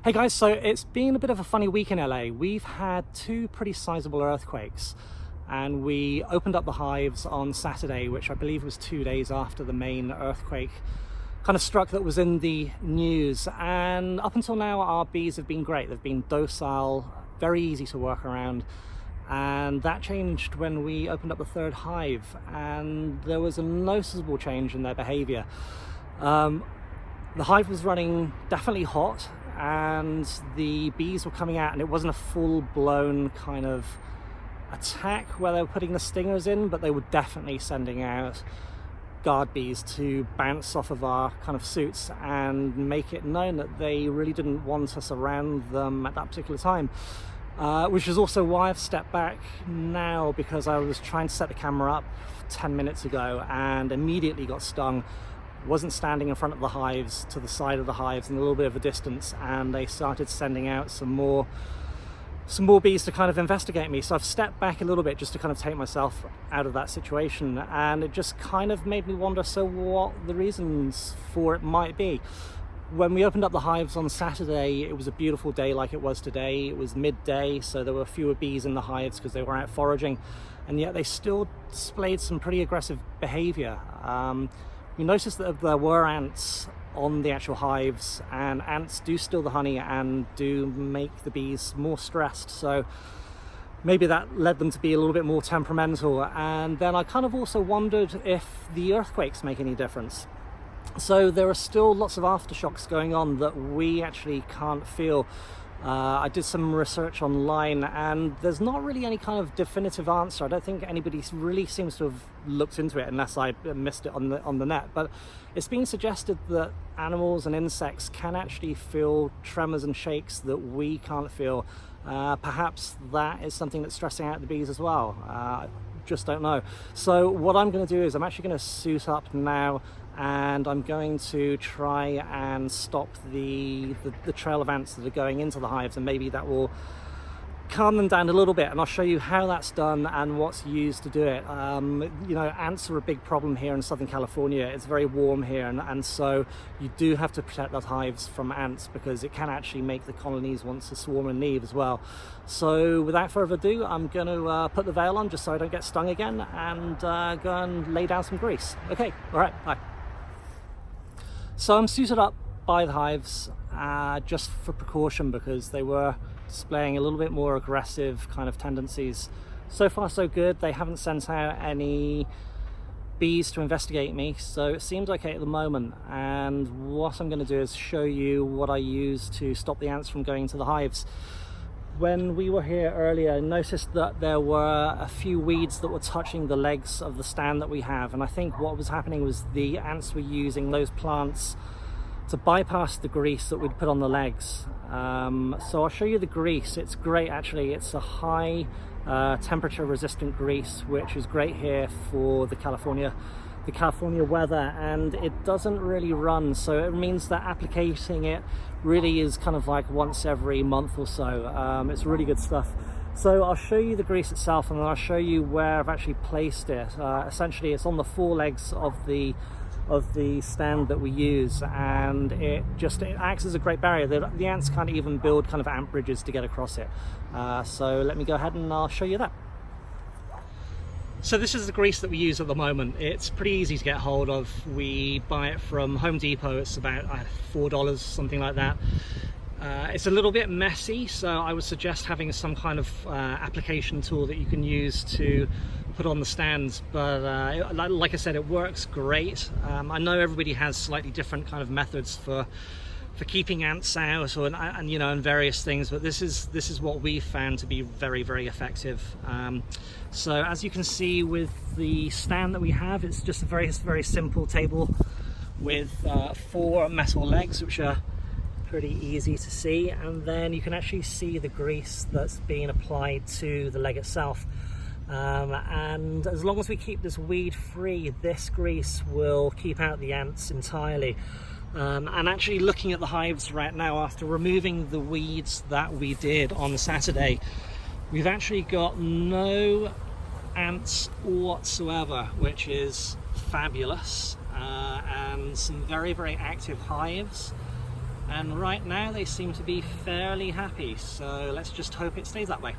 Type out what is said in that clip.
Hey guys, so it's been a bit of a funny week in LA. We've had two pretty sizable earthquakes, and we opened up the hives on Saturday, which I believe was 2 days after the main earthquake kind of struck that was in the news. And up until now, our bees have been great. They've been docile, very easy to work around. And that changed when we opened up the third hive, and there was a noticeable change in their behavior. The hive was running definitely hot, and the bees were coming out, and it wasn't a full-blown kind of attack where they were putting the stingers in, but they were definitely sending out guard bees to bounce off of our kind of suits and make it known that they really didn't want us around them at that particular time. Which is also why I've stepped back now, because I was trying to set the camera up 10 minutes ago and immediately got stung. Wasn't standing in front of the hives, to the side of the hives in a little bit of a distance, and they started sending out some more bees to kind of investigate me. So I've stepped back a little bit just to kind of take myself out of that situation, and it just kind of made me wonder, so what the reasons for it might be. When we opened up the hives on Saturday, it was a beautiful day like it was today. It was midday, so there were fewer bees in the hives because they were out foraging, and yet they still displayed some pretty aggressive behavior. We noticed that there were ants on the actual hives, and ants do steal the honey and do make the bees more stressed, so maybe that led them to be a little bit more temperamental. And then I kind of also wondered if the earthquakes make any difference. So there are still lots of aftershocks going on that we actually can't feel. I did some research online, and there's not really any kind of definitive answer. I don't think anybody really seems to have looked into it, unless I missed it on the net. But it's been suggested that animals and insects can actually feel tremors and shakes that we can't feel. Perhaps that is something that's stressing out the bees as well. Just don't know. So what I'm going to do is I'm actually going to suit up now, and I'm going to try and stop the trail of ants that are going into the hives, and maybe that will calm them down a little bit, and I'll show you how that's done and what's used to do it. You know, ants are a big problem here in Southern California. It's very warm here, and so you do have to protect those hives from ants, because it can actually make the colonies want to swarm and leave as well. So without further ado, I'm going to put the veil on just so I don't get stung again, and go and lay down some grease. Okay, all right, bye. So I'm suited up by the hives just for precaution, because they were displaying a little bit more aggressive kind of tendencies. So far so good. They haven't sent out any bees to investigate me, so it seems okay at the moment. And what I'm going to do is show you what I use to stop the ants from going to the hives. When we were here earlier, I noticed that there were a few weeds that were touching the legs of the stand that we have, and I think what was happening was the ants were using those plants to bypass the grease that we'd put on the legs. So I'll show you the grease. It's great actually. It's a high temperature resistant grease, which is great here for the California weather, and it doesn't really run, so it means that applicating it really is kind of like once every month or so. It's really good stuff. So I'll show you the grease itself, and then I'll show you where I've actually placed it. Essentially it's on the forelegs of the stand that we use, and it acts as a great barrier. The ants can't even build kind of ant bridges to get across it. So let me go ahead and I'll show you that. So this is the grease that we use at the moment. It's pretty easy to get hold of. We buy it from Home Depot. It's about $4, something like that. It's a little bit messy, so I would suggest having some kind of application tool that you can use to put on the stands. But like I said, it works great. I know everybody has slightly different kind of methods for keeping ants out, and you know, and various things, but this is what we found to be very, very effective. So as you can see with the stand that we have, it's just a very, very simple table with 4 metal legs, which are pretty easy to see, and then you can actually see the grease that's being applied to the leg itself. And as long as we keep this weed free, this grease will keep out the ants entirely. And actually looking at the hives right now, after removing the weeds that we did on Saturday, we've actually got no ants whatsoever, which is fabulous. And some very, very active hives. and right now they seem to be fairly happy, so let's just hope it stays that way.